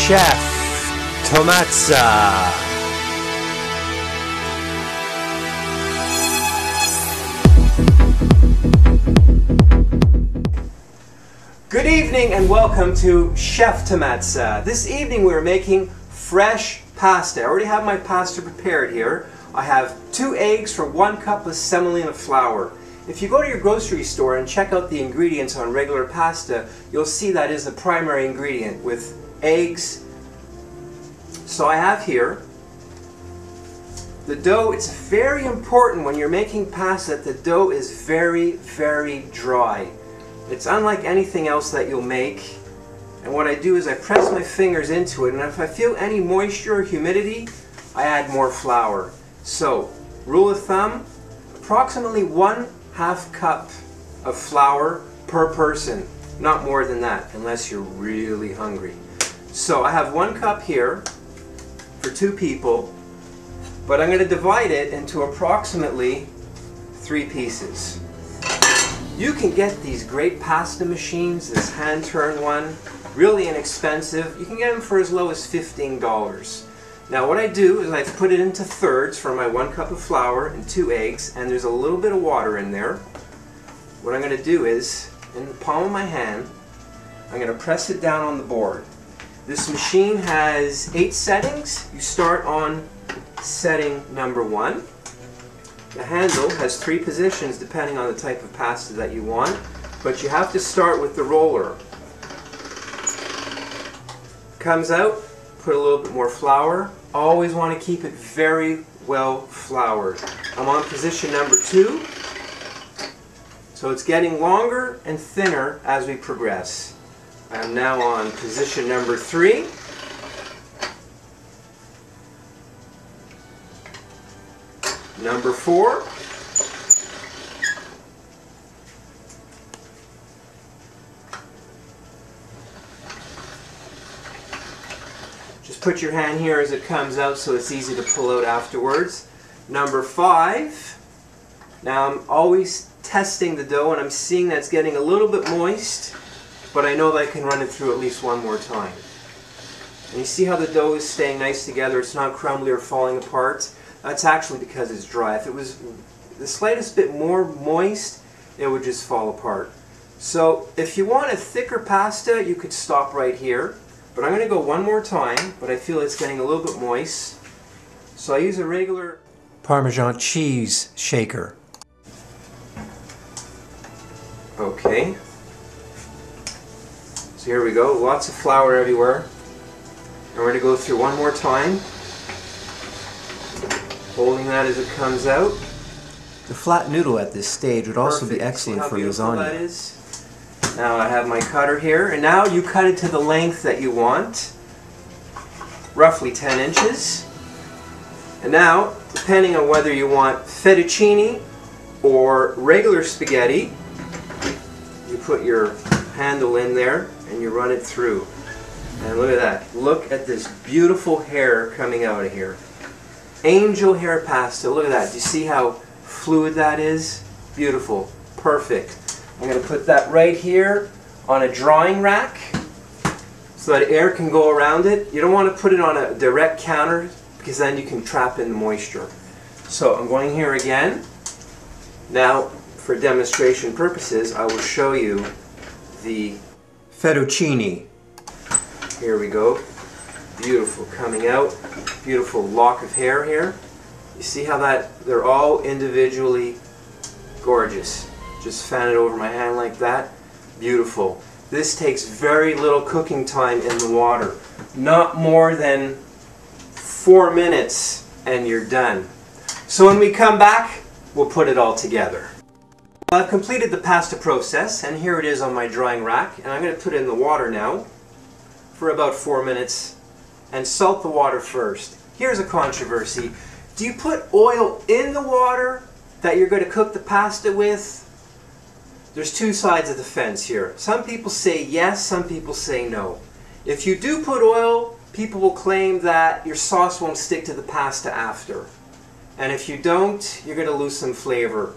Chef Tomatza. Good evening and welcome to Chef Tomatza. This evening we're making fresh pasta. I already have my pasta prepared here. I have 2 eggs for 1 cup of semolina flour. If you go to your grocery store and check out the ingredients on regular pasta, you'll see that is the primary ingredient with eggs. So I have here the dough. It's very important when you're making pasta that the dough is very, very dry. It's unlike anything else that you'll make. And what I do is I press my fingers into it, and if I feel any moisture or humidity, I add more flour. So, rule of thumb, approximately 1/2 cup of flour per person. Not more than that, unless you're really hungry. So I have 1 cup here for 2 people, but I'm going to divide it into approximately 3 pieces. You can get these great pasta machines, this hand-turned one, really inexpensive. You can get them for as low as $15. Now what I do is I put it into thirds for my 1 cup of flour and 2 eggs, and there's a little bit of water in there. What I'm going to do is, in the palm of my hand, I'm going to press it down on the board. This machine has 8 settings. You start on setting number 1. The handle has 3 positions depending on the type of pasta that you want, but you have to start with the roller. Comes out, put a little bit more flour. Always want to keep it very well floured. I'm on position number 2, so it's getting longer and thinner as we progress. I'm now on position number 3. Number 4. Just put your hand here as it comes out so it's easy to pull out afterwards. Number 5. Now I'm always testing the dough and I'm seeing that it's getting a little bit moist, but I know that I can run it through at least 1 more time. And you see how the dough is staying nice together, it's not crumbly or falling apart. That's actually because it's dry. If it was the slightest bit more moist, it would just fall apart. So if you want a thicker pasta, you could stop right here. But I'm going to go 1 more time, but I feel it's getting a little bit moist. So I use a regular Parmesan cheese shaker. Okay. So here we go, lots of flour everywhere. And we're going to go through 1 more time, holding that as it comes out. The flat noodle at this stage would also be excellent for lasagna. Now I have my cutter here, and now you cut it to the length that you want, roughly 10 inches. And now, depending on whether you want fettuccine or regular spaghetti, you put your handle in there and you run it through. And look at that. Look at this beautiful hair coming out of here. Angel hair pasta. Look at that. Do you see how fluid that is? Beautiful. Perfect. I'm going to put that right here on a drying rack so that air can go around it. You don't want to put it on a direct counter because then you can trap in the moisture. So I'm going here again. Now, for demonstration purposes, I will show you the fettuccine. Here we go. Beautiful coming out. Beautiful lock of hair here. You see how they're all individually gorgeous. Just fan it over my hand like that. Beautiful. This takes very little cooking time in the water. Not more than 4 minutes and you're done. So when we come back, we'll put it all together. I've completed the pasta process, and here it is on my drying rack, and I'm going to put it in the water now for about 4 minutes and salt the water first. Here's a controversy. Do you put oil in the water that you're going to cook the pasta with? There's 2 sides of the fence here. Some people say yes, some people say no. If you do put oil, people will claim that your sauce won't stick to the pasta after. And if you don't, you're going to lose some flavor.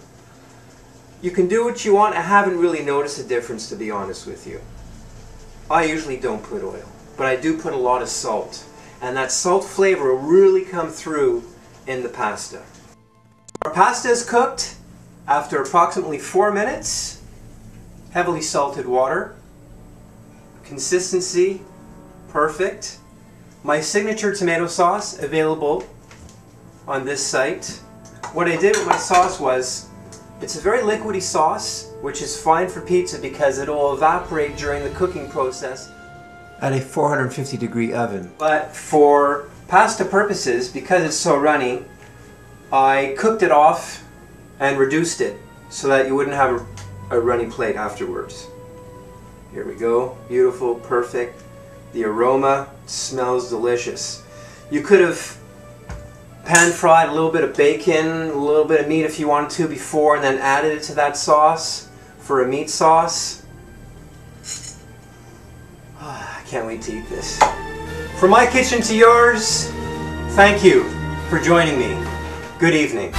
You can do what you want. I haven't really noticed a difference, to be honest with you. I usually don't put oil. but I do put a lot of salt. And that salt flavor will really come through in the pasta. Our pasta is cooked after approximately 4 minutes. Heavily salted water. Consistency, perfect. My signature tomato sauce available on this site. What I did with my sauce was, it's a very liquidy sauce, which is fine for pizza because it will evaporate during the cooking process at a 450-degree oven. But for pasta purposes, because it's so runny, I cooked it off and reduced it so that you wouldn't have a runny plate afterwards. Here we go, beautiful, perfect. The aroma smells delicious. You could have pan fried a little bit of bacon, a little bit of meat if you wanted to before, and then added it to that sauce for a meat sauce. I can't wait to eat this. From my kitchen to yours, thank you for joining me. Good evening.